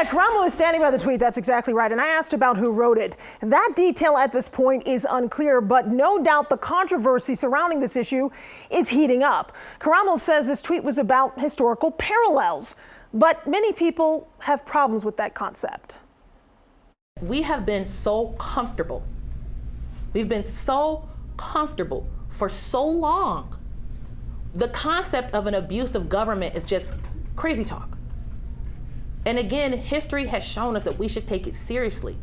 Yeah, Karamo is standing by the tweet. That's exactly right. And I asked about who wrote it. That detail at this point is unclear, but no doubt the controversy surrounding this issue is heating up. Karamo says this tweet was about historical parallels, but many people have problems with that concept. We have been so comfortable. We've been so comfortable for so long. The concept of an abusive government is just crazy talk. And again, history has shown us that we should take it seriously.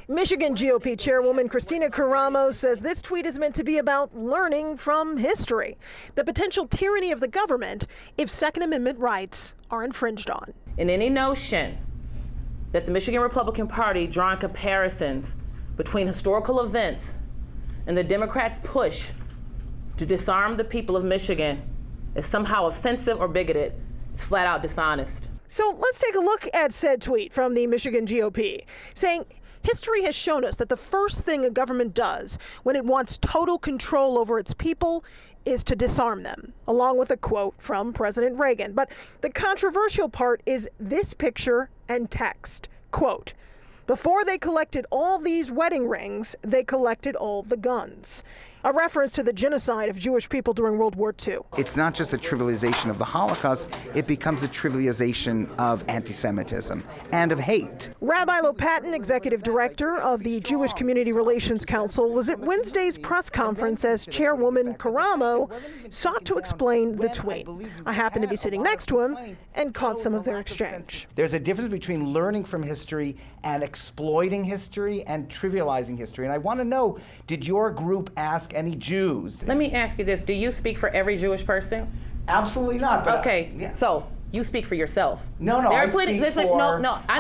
Michigan GOP chairwoman Kristina Karamo says this tweet is meant to be about learning from history, the potential tyranny of the government if Second Amendment rights are infringed on. And any notion that the Michigan Republican Party drawing comparisons between historical events and the Democrats' push to disarm the people of Michigan is somehow offensive or bigoted is flat out dishonest. So let's take a look at said tweet from the Michigan GOP saying, history has shown us that the first thing a government does when it wants total control over its people is to disarm them, along with a quote from President Reagan. But the controversial part is this picture and text. Quote, before they collected all these wedding rings, they collected all the guns. A reference to the genocide of Jewish people during World War II. It's not just a trivialization of the Holocaust, it becomes a trivialization of anti-Semitism and of hate. Rabbi Lopatin, executive director of the Jewish Community Relations Council, was at Wednesday's press conference as chairwoman Karamo sought to explain the tweet. I happened to be sitting next to him and caught some of their exchange. There's a difference between learning from history and exploiting history and trivializing history. And I want to know, did your group ask any Jews? Let me ask you this. Do you speak for every Jewish person? Absolutely not. But okay, yeah. So you speak for yourself. No, there I are plenty, speak listen, for, I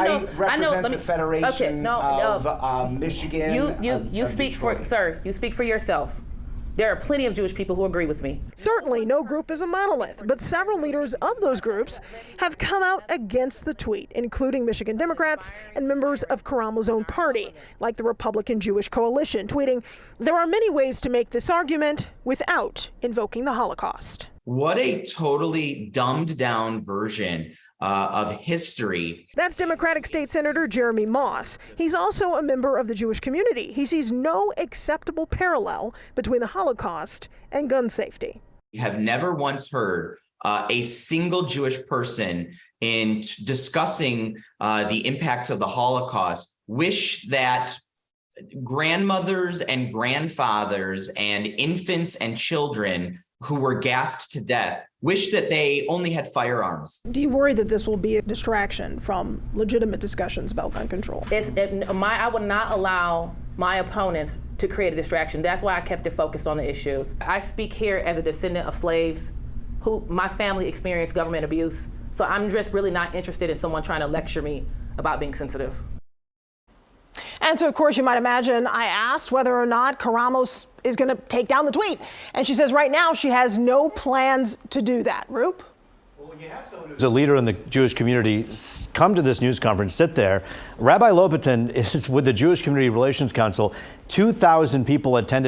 know. the Federation of Michigan. You speak for, sir, you speak for yourself. There are plenty of Jewish people who agree with me. Certainly, no group is a monolith, but several leaders of those groups have come out against the tweet, including Michigan Democrats and members of Karamo's own party, like the Republican Jewish Coalition, tweeting, there are many ways to make this argument without invoking the Holocaust. What a totally dumbed down version of history. That's Democratic State Senator Jeremy Moss. He's also a member of the Jewish community. He sees no acceptable parallel between the Holocaust and gun safety. We have never once heard a single Jewish person in discussing the impacts of the Holocaust wish that grandmothers and grandfathers and infants and children who were gassed to death wish that they only had firearms. Do you worry that this will be a distraction from legitimate discussions about gun control? I would not allow my opponents to create a distraction. That's why I kept it focused on the issues. I speak here as a descendant of slaves who my family experienced government abuse. So I'm just really not interested in someone trying to lecture me about being sensitive. And so, of course, you might imagine I asked whether or not Karamo is going to take down the tweet. And she says right now she has no plans to do that. Roop? Well, when you have someone who's a leader in the Jewish community come to this news conference, sit there. Rabbi Lopatin is with the Jewish Community Relations Council. 2,000 people attend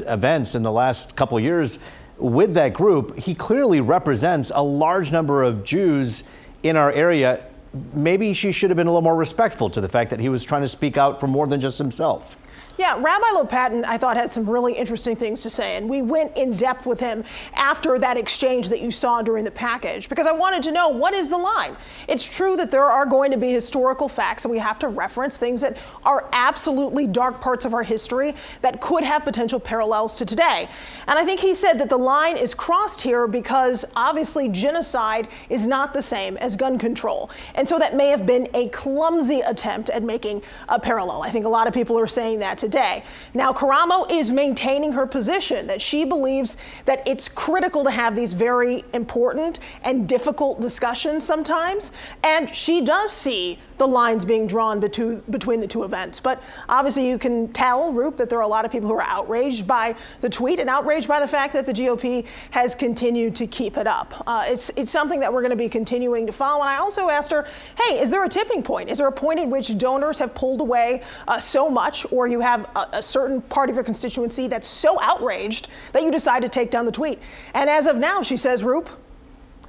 events in the last couple of years with that group. He clearly represents a large number of Jews in our area. Maybe she should have been a little more respectful to the fact that he was trying to speak out for more than just himself. Yeah, Rabbi Lopatin, I thought, had some really interesting things to say, and we went in depth with him after that exchange that you saw during the package, because I wanted to know, what is the line? It's true that there are going to be historical facts, and we have to reference things that are absolutely dark parts of our history that could have potential parallels to today. And I think he said that the line is crossed here because obviously genocide is not the same as gun control. And so that may have been a clumsy attempt at making a parallel. I think a lot of people are saying that today. Now, Karamo is maintaining her position that she believes that it's critical to have these very important and difficult discussions sometimes, and she does see the lines being drawn between the two events. But obviously you can tell, Roop, that there are a lot of people who are outraged by the tweet and outraged by the fact that the GOP has continued to keep it up. It's something that we're going to be continuing to follow. And I also asked her, hey, is there a tipping point? Is there a point at which donors have pulled away so much, or you have a certain part of your constituency that's so outraged that you decide to take down the tweet? And as of now, she says, Roop,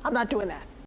I'm not doing that.